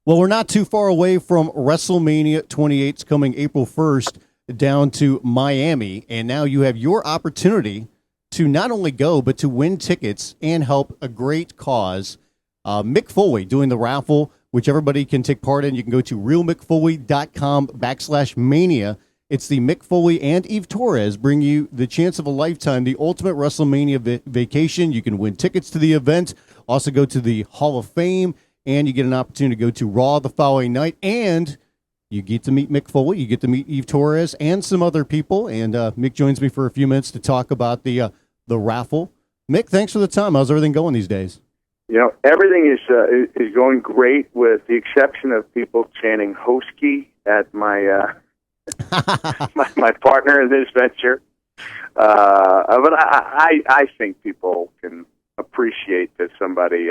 Well, we're not too far away from WrestleMania 28 coming April 1st down to Miami, and now you have your opportunity to not only go, but to win tickets and help a great cause. Mick Foley doing the raffle, which everybody can take part in. You can go to realmickfoley.com/mania. It's the Mick Foley and Eve Torres bring you the chance of a lifetime, the ultimate WrestleMania vacation. You can win tickets to the event, also go to the Hall of Fame, and you get an opportunity to go to Raw the following night, and you get to meet Mick Foley, you get to meet Eve Torres, and some other people. And Mick joins me for a few minutes to talk about the raffle. Mick, thanks for the time. How's everything going these days? You know, everything is going great, with the exception of people chanting "Hosky" at my my partner in this venture. But I think people can appreciate that somebody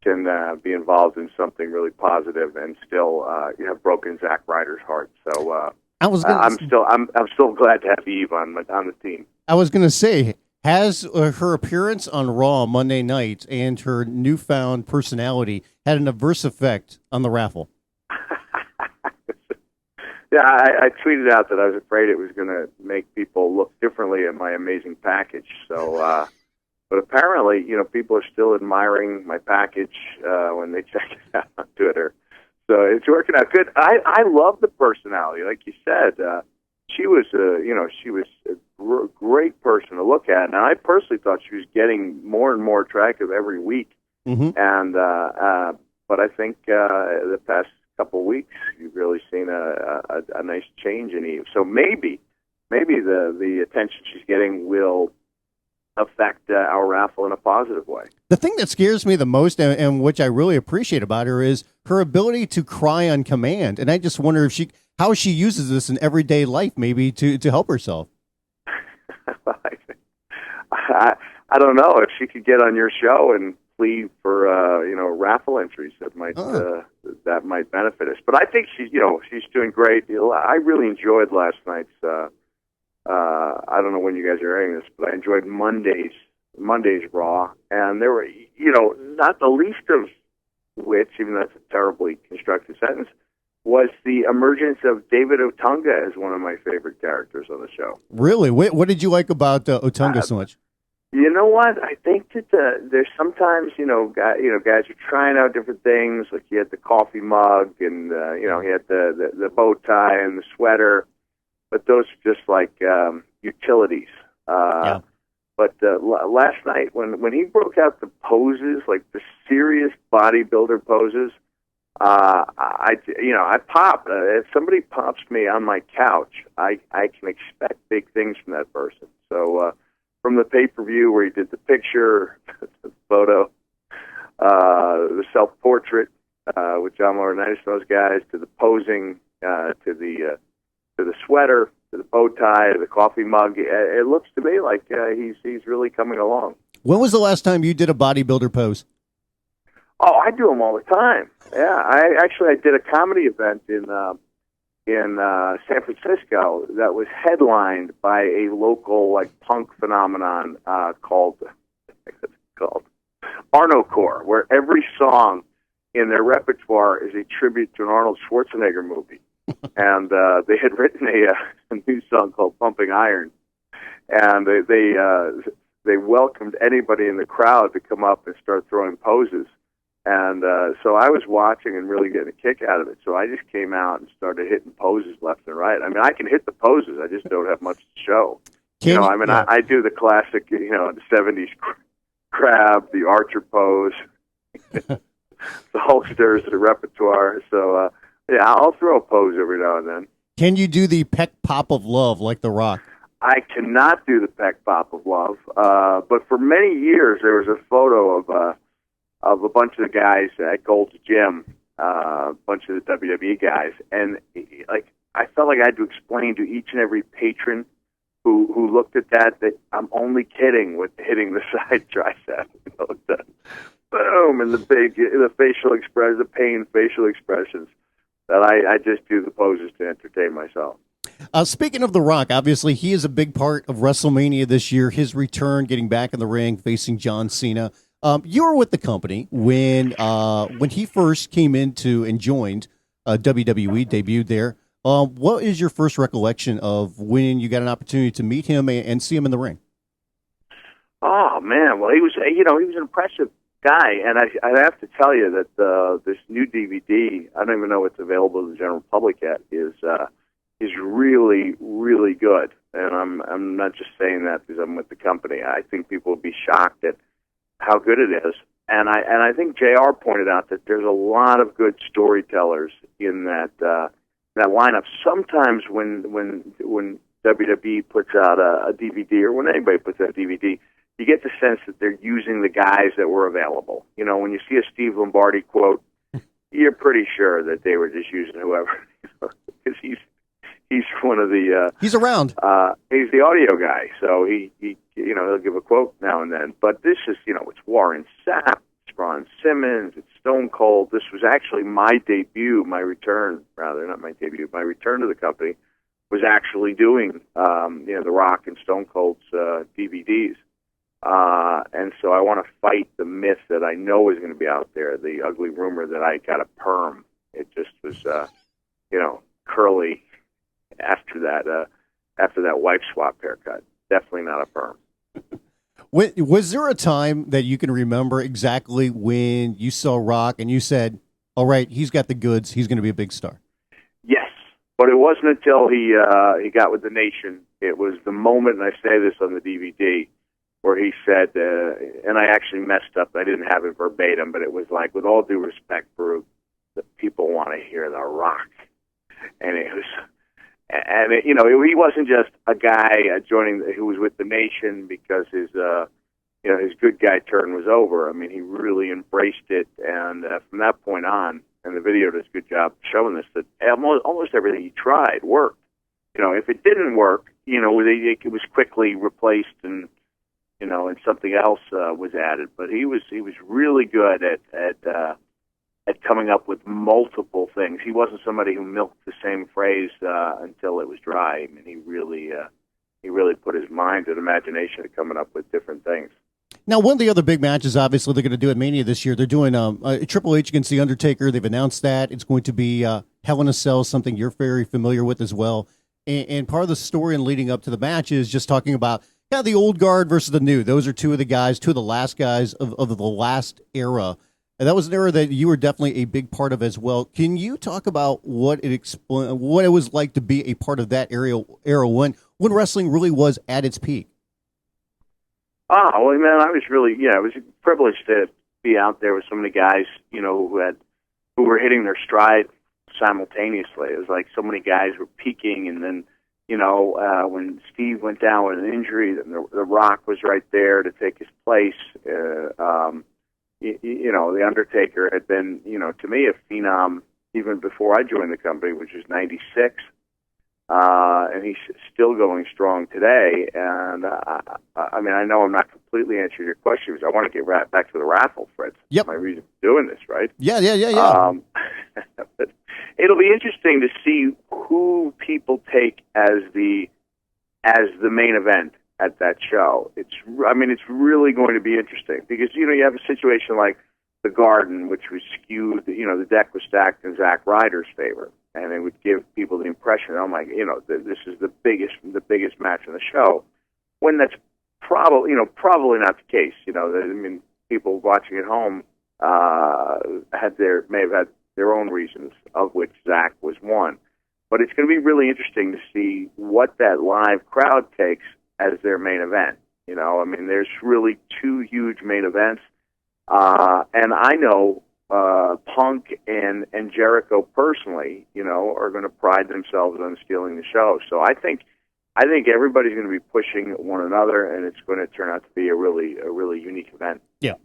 can be involved in something really positive and still have broken Zack Ryder's heart. So I'm still glad to have Eve on the team. I was going to say, has her appearance on Raw Monday night and her newfound personality had an adverse effect on the raffle? Yeah, I tweeted out that I was afraid it was going to make people look differently at my amazing package. So, but apparently, people are still admiring my package when they check it out on Twitter. So it's working out good. I love the personality, like you said. She was a great person to look at, and I personally thought she was getting more and more attractive every week. Mm-hmm. And but I think the past couple of weeks, you've really seen a nice change in Eve. So maybe the attention she's getting will affect our raffle in a positive way. The thing that scares me the most, and which I really appreciate about her, is her ability to cry on command. And I just wonder how she uses this in everyday life, maybe to help herself. I don't know if she could get on your show and plead for raffle entries that might benefit us. But I think she's doing great. I really enjoyed last night's. I don't know when you guys are hearing this, but I enjoyed Monday's Raw, and there were not the least of which, even though that's a terribly constructed sentence, was the emergence of David Otunga as one of my favorite characters on the show. Really? What did you like about Otunga so much? You know what? I think that there's sometimes guys are trying out different things. Like he had the coffee mug, and he had the bow tie and the sweater, but those are just like utilities. Yeah. But last night when he broke out the poses, like the serious bodybuilder poses, I pop. If somebody pops me on my couch, I can expect big things from that person. So from the pay-per-view where he did the picture, the photo, the self-portrait with John Laurinaitis and those guys, to the posing, to the sweater, to the bow tie, to the coffee mug, it looks to me like he's really coming along. When was the last time you did a bodybuilder pose? Oh, I do them all the time. Yeah, I did a comedy event in San Francisco that was headlined by a local punk phenomenon called Arnocorps, where every song in their repertoire is a tribute to an Arnold Schwarzenegger movie. And they had written a new song called "Pumping Iron," and they welcomed anybody in the crowd to come up and start throwing poses. And so I was watching and really getting a kick out of it. So I just came out and started hitting poses left and right. I mean, I can hit the poses. I just don't have much to show. I do the classic, the 70s crab, the archer pose, the Hulksters, the repertoire. So, I'll throw a pose every now and then. Can you do the peck pop of love like The Rock? I cannot do the peck pop of love. But for many years, there was a photo of a bunch of the guys at Gold's Gym, a bunch of the WWE guys, and I felt like I had to explain to each and every patron who looked at that I'm only kidding with hitting the side tricep, boom, and the facial expression, the pain facial expressions. That I just do the poses to entertain myself. Speaking of The Rock, obviously he is a big part of WrestleMania this year. His return, getting back in the ring, facing John Cena. You were with the company when he first came into and joined WWE, debuted there. What is your first recollection of when you got an opportunity to meet him and see him in the ring? Oh man, well he was he was an impressive guy, and I have to tell you that this new DVD, I don't even know it's available to the general public yet, is really really good, and I'm not just saying that because I'm with the company. I think people would be shocked at how good it is, and I think JR pointed out that there's a lot of good storytellers in that lineup. Sometimes when WWE puts out a DVD, or when anybody puts out a DVD, you get the sense that they're using the guys that were available. You know, when you see a Steve Lombardi quote, you're pretty sure that they were just using whoever, because he's one of the he's around. He's the audio guy, so he he'll give a quote now and then. But this is it's Warren Sapp, it's Ron Simmons, it's Stone Cold. This was actually my debut, my return to the company was actually doing The Rock and Stone Cold's DVDs. And so I want to fight the myth that I know is going to be out there, the ugly rumor that I got a perm. It just was, curly after that wife swap haircut. Definitely not a perm. Was there a time that you can remember exactly when you saw Rock and you said, all right, he's got the goods, he's going to be a big star? Yes, but it wasn't until he got with the Nation. It was the moment, and I say this on the DVD, where he said, and I actually messed up, I didn't have it verbatim, but it was like, with all due respect, Baruch, the people want to hear The Rock. And it was, he wasn't just a guy who was with the Nation because his good guy turn was over. I mean, he really embraced it, and from that point on, and the video does a good job showing this, that almost everything he tried worked. If it didn't work, it was quickly replaced and something else was added. But he was really good at coming up with multiple things. He wasn't somebody who milked the same phrase until it was dry. I mean, he really put his mind and imagination to coming up with different things. Now, one of the other big matches, obviously, they're going to do at Mania this year. They're doing Triple H against The Undertaker. They've announced that. It's going to be Hell in a Cell, something you're very familiar with as well. And part of the story and leading up to the match is just talking about the old guard versus the new. Those are two of the last guys of the last era. And that was an era that you were definitely a big part of as well. Can you talk about what it was like to be a part of that era when wrestling really was at its peak? Oh, well, man, I was really, it was a privilege to be out there with so many guys, who were hitting their stride simultaneously. It was like so many guys were peaking, and then, when Steve went down with an injury, then the Rock was right there to take his place. The Undertaker had been, to me, a phenom even before I joined the company, which was '96. And he's still going strong today. And I know I'm not completely answering your question because I want to get right back to the Raffle, Fred. Yep. My reason for doing this, right? Yeah. But it'll be interesting to see who people take as the main event at that show. It's really going to be interesting because you have a situation like the Garden, which was skewed. The deck was stacked in Zack Ryder's favor. And it would give people the impression, this is the biggest match on the show, when that's probably not the case. People watching at home may have had their own reasons, of which Zach was one. But it's going to be really interesting to see what that live crowd takes as their main event. There's really two huge main events, and I know. Punk and Jericho personally, are going to pride themselves on stealing the show. So I think everybody's going to be pushing one another, and it's going to turn out to be a really unique event. Yeah,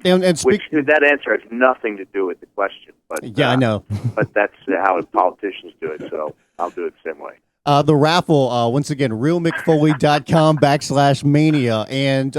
which that answer has nothing to do with the question, but I know. But that's how politicians do it. So I'll do it the same way. The raffle, once again, realmickfoley.com/mania. And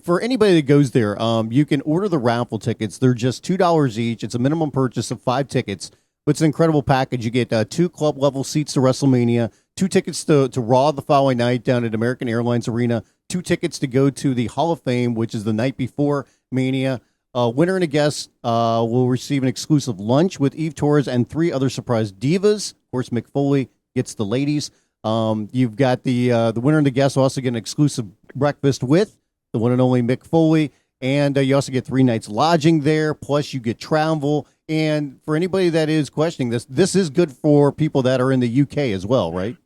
for anybody that goes there, you can order the raffle tickets. They're just $2 each. It's a minimum purchase of 5 tickets. But it's an incredible package. You get 2 club-level seats to WrestleMania, 2 tickets to Raw the following night down at American Airlines Arena, 2 tickets to go to the Hall of Fame, which is the night before, WrestleMania. Winner and a guest will receive an exclusive lunch with Eve Torres and 3 other surprise divas. Of course, Mick Foley gets the ladies. You've got the winner and the guest will also get an exclusive breakfast with the one and only Mick Foley. And you also get 3 nights lodging there, plus you get travel. And for anybody that is questioning this is good for people that are in the UK as well, right?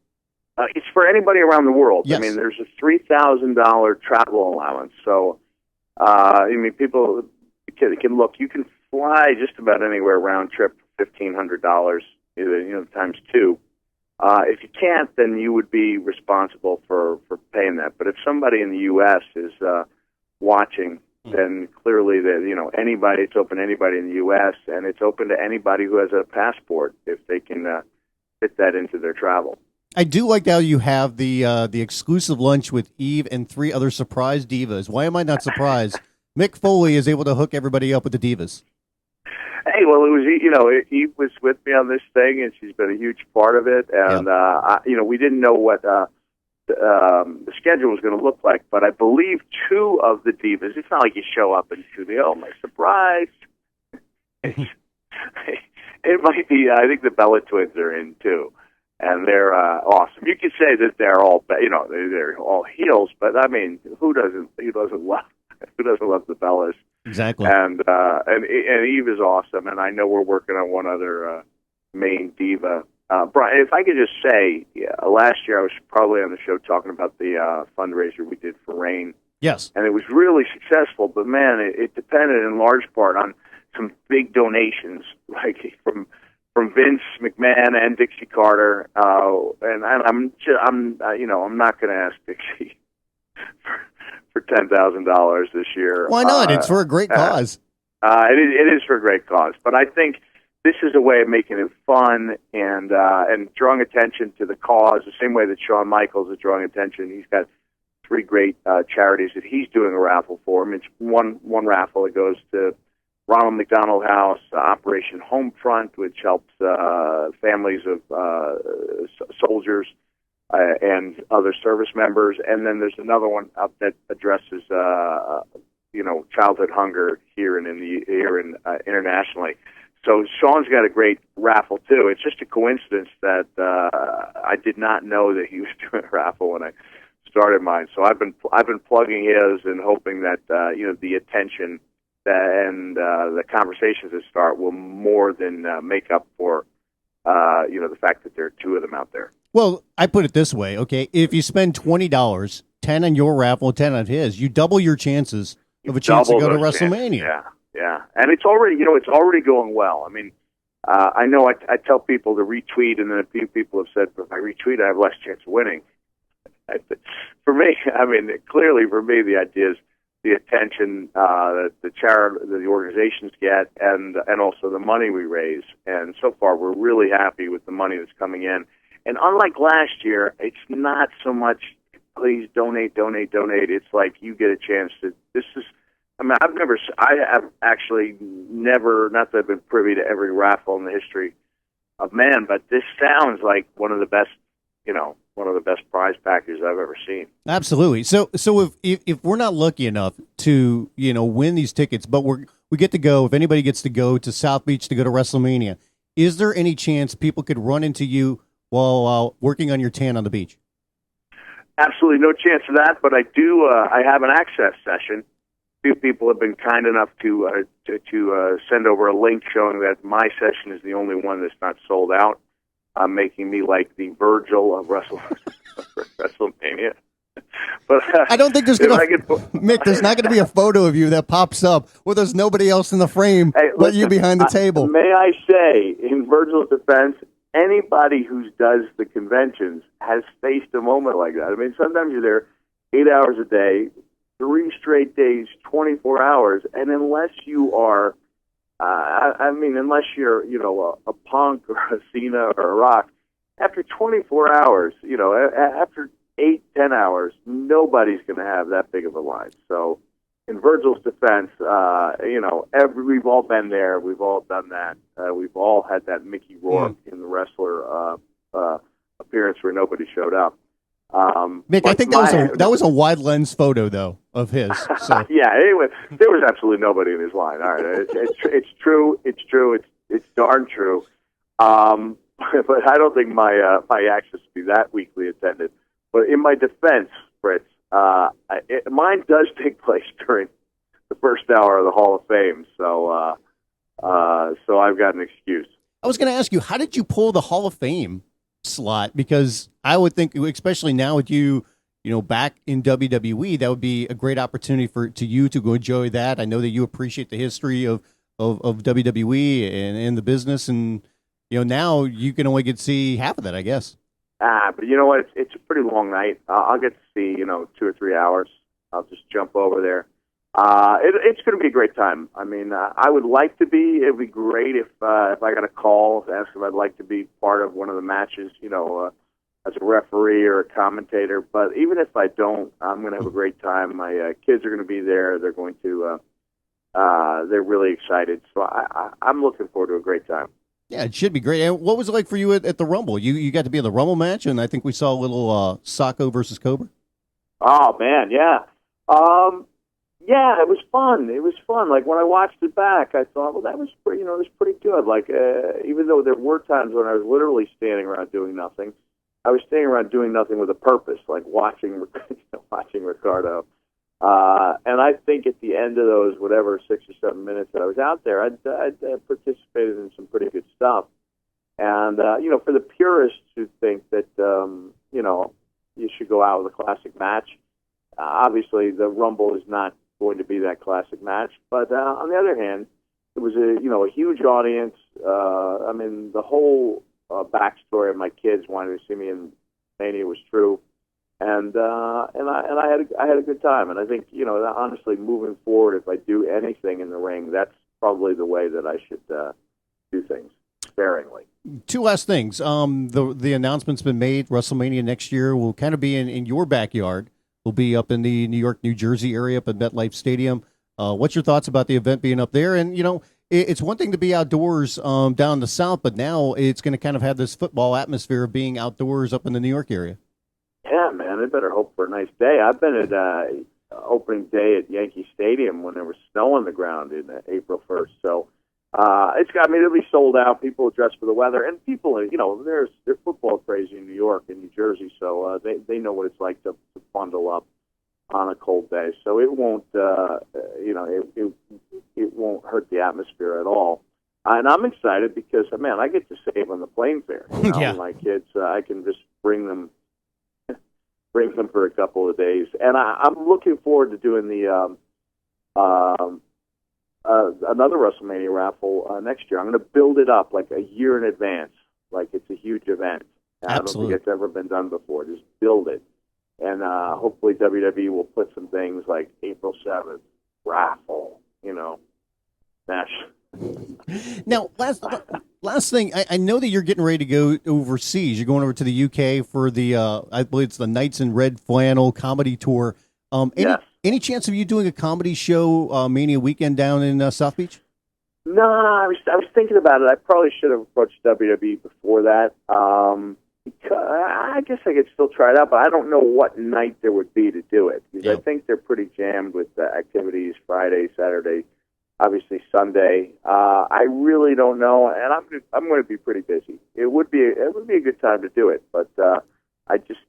It's for anybody around the world. Yes. I mean, there's a $3,000 travel allowance. So, I mean, people can look. You can fly just about anywhere round trip for $1,500, times 2. If you can't, then you would be responsible for paying that. But if somebody in the U.S. is watching, then clearly anybody, it's open to anybody in the U.S., and it's open to anybody who has a passport if they can fit that into their travel. I do like how you have the exclusive lunch with Eve and 3 other surprise divas. Why am I not surprised? Mick Foley is able to hook everybody up with the divas. Hey, well, it was Eve was with me on this thing, and she's been a huge part of it. And we didn't know what the schedule was going to look like, but I believe 2 of the divas. It's not like you show up and my surprise. It might be. I think the Bella twins are in too, and they're awesome. You could say that they're all they're all heels, but I mean, who doesn't love the Bellas? Exactly. And Eve is awesome, and I know we're working on one other main diva. Brian, if I could just say, last year I was probably on the show talking about the fundraiser we did for Rain. Yes. And it was really successful, but man, it depended in large part on some big donations, like from Vince McMahon and Dixie Carter. And I'm not going to ask Dixie for $10,000 this year. Why not? It's for a great cause. It is for a great cause, but I think this is a way of making it fun and drawing attention to the cause, the same way that Shawn Michaels is drawing attention. He's got 3 great charities that he's doing a raffle for. It's one raffle that goes to Ronald McDonald House, Operation Homefront, which helps families of soldiers and other service members, and then there's another one up that addresses childhood hunger here internationally. So Sean's got a great raffle too. It's just a coincidence that I did not know that he was doing a raffle when I started mine. So I've been plugging his and hoping that the attention and the conversations that start will more than make up for the fact that there are 2 of them out there. Well, I put it this way, okay? If you spend $20, 10 on your raffle, 10 on his, you double your chances of a chance to go to WrestleMania. Yeah, and it's already going well. I mean, I know I tell people to retweet, and then a few people have said, if I retweet, I have less chance of winning. For me, I mean, clearly for me, the idea is the attention that the organizations get, and also the money we raise. And so far, we're really happy with the money that's coming in. And unlike last year, it's not so much, please donate. It's like you get a chance to, I have actually never, not that I've been privy to every raffle in the history of man, but this sounds like one of the best prize packages I've ever seen. Absolutely. So if we're not lucky enough to, win these tickets, but we get to go, if anybody gets to go to South Beach to go to WrestleMania, is there any chance people could run into you while working on your tan on the beach? Absolutely no chance of that, but I do. I have an access session. A few people have been kind enough to send over a link showing that my session is the only one that's not sold out, making me like the Virgil of WrestleMania. But I don't think there's Mick. There's not going to be a photo of you that pops up where there's nobody else in the frame but you behind the table. May I say, in Virgil's defense, anybody who does the conventions has faced a moment like that. I mean, sometimes you're there 8 hours a day, 3 straight days, 24 hours, and unless you are, unless you're, a Punk or a Cena or a Rock, after 24 hours, after 8-10 hours, nobody's going to have that big of a line. So, in Virgil's defense, we've all been there. We've all done that. We've all had that Mickey Rourke in the Wrestler appearance where nobody showed up. Mick, I think that was a wide lens photo though of his. So. Yeah, anyway, there was absolutely nobody in his line. All right, it's true. It's darn true. But I don't think my access to be that weakly attended. But in my defense, Fritz, mine does take place during the first hour of the Hall of Fame. So I've got an excuse. I was going to ask you, how did you pull the Hall of Fame slot? Because I would think, especially now with you back in WWE, that would be a great opportunity to you to go enjoy that. I know that you appreciate the history of WWE and the business, and now you can only get to see half of that, I guess. But you know what? It's a pretty long night. I'll get to see 2 or 3 hours. I'll just jump over there. It's going to be a great time. I mean, I would like to be. It'd be great if I got a call to ask if I'd like to be part of one of the matches, as a referee or a commentator. But even if I don't, I'm going to have a great time. My kids are going to be there. They're going to. They're really excited. So I'm looking forward to a great time. Yeah, it should be great. And what was it like for you at the Rumble? You got to be in the Rumble match, and I think we saw a little Sacco versus Cobra. Oh man, yeah. Yeah, it was fun. It was fun. Like when I watched it back, I thought, well, that was pretty, it was pretty good. Like even though there were times when I was literally standing around doing nothing, I was standing around doing nothing with a purpose, like watching Ricardo. And I think at the end of those, whatever 6 or 7 minutes that I was out there, I'd participated in some pretty good stuff. And for the purists who think that you should go out with a classic match, obviously the Rumble is not going to be that classic match. But on the other hand, it was a huge audience. I mean, the whole backstory of my kids wanting to see me in Mania was true, and I had a good time. And I think honestly, moving forward, if I do anything in the ring, that's probably the way that I should do things sparingly. Two last things. The announcement's been made. WrestleMania next year will kind of be in your backyard. We'll be up in the New York, New Jersey area up at MetLife Stadium. What's your thoughts about the event being up there? And, it's one thing to be outdoors down in the South, but now it's going to kind of have this football atmosphere of being outdoors up in the New York area. Yeah, man, I better hope for a nice day. I've been at opening day at Yankee Stadium when there was snow on the ground in April 1st. So it'll be sold out. People will dress for the weather. And people, they're football crazy in New York and New Jersey, so they know what it's like to bundle up on a cold day. So it won't, it won't hurt the atmosphere at all. And I'm excited because, man, I get to save on the plane fare. Yeah. My kids, I can just bring them for a couple of days. And I'm looking forward to doing the another WrestleMania raffle next year. I'm going to build it up like a year in advance, like it's a huge event. Absolutely. I don't think it's ever been done before. Just build it. And hopefully WWE will put some things like April 7th, Raffle, Nash. Now, last thing, I know that you're getting ready to go overseas. You're going over to the UK for the, I believe it's the Knights in Red Flannel comedy tour. Yes. Any chance of you doing a comedy show Mania weekend down in South Beach? No, I was thinking about it. I probably should have approached WWE before that. I guess I could still try it out, but I don't know what night there would be to do it. Because I think they're pretty jammed with activities Friday, Saturday, obviously Sunday. I really don't know, and I'm going to be pretty busy. It would be a good time to do it, but I just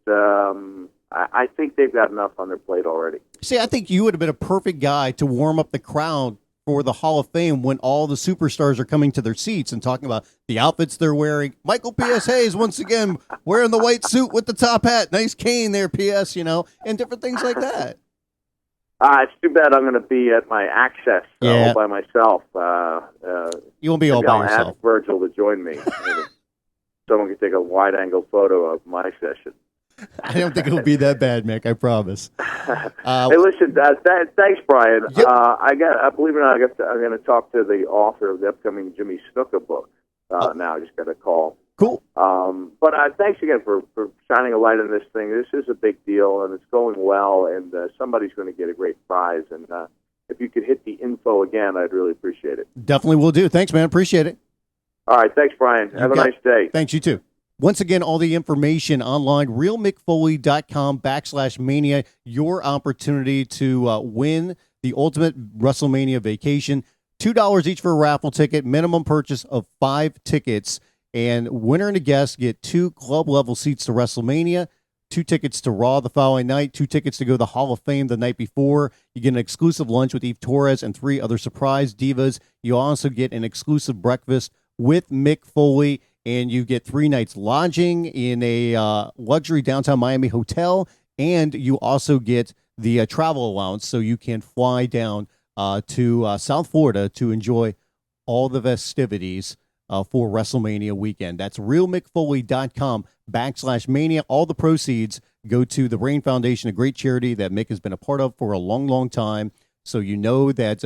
I think they've got enough on their plate already. See, I think you would have been a perfect guy to warm up the crowd for the Hall of Fame when all the superstars are coming to their seats and talking about the outfits they're wearing. Michael P.S. Hayes, once again, wearing the white suit with the top hat. Nice cane there, P.S., and different things like that. It's too bad I'm going to be at my Access all by myself. You won't be all by yourself. I'll ask Virgil to join me. Someone can take a wide-angle photo of my session. I don't think it'll be that bad, Mick. I promise. Hey, listen. Thanks, Brian. Yep. I believe it or not, I'm going to talk to the author of the upcoming Jimmy Snuka book. Now I just got a call. Cool. But thanks again for shining a light on this thing. This is a big deal, and it's going well, and somebody's going to get a great prize. And if you could hit the info again, I'd really appreciate it. Definitely will do. Thanks, man. Appreciate it. All right. Thanks, Brian. Have a nice day. Thanks, you too. Once again, all the information online, realmickfoley.com/mania. Your opportunity to win the ultimate WrestleMania vacation. $2 each for a raffle ticket, minimum purchase of 5 tickets. And winner and a guest get 2 club-level seats to WrestleMania, 2 tickets to Raw the following night, 2 tickets to go to the Hall of Fame the night before. You get an exclusive lunch with Eve Torres and 3 other surprise divas. You also get an exclusive breakfast with Mick Foley, and you get 3 nights lodging in a luxury downtown Miami hotel, and you also get the travel allowance so you can fly down to South Florida to enjoy all the festivities for WrestleMania weekend. That's realmickfoley.com/mania. All the proceeds go to the Rain Foundation, a great charity that Mick has been a part of for a long, long time. So you know that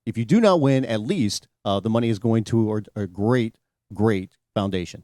if you do not win, at least the money is going to a great, great foundation.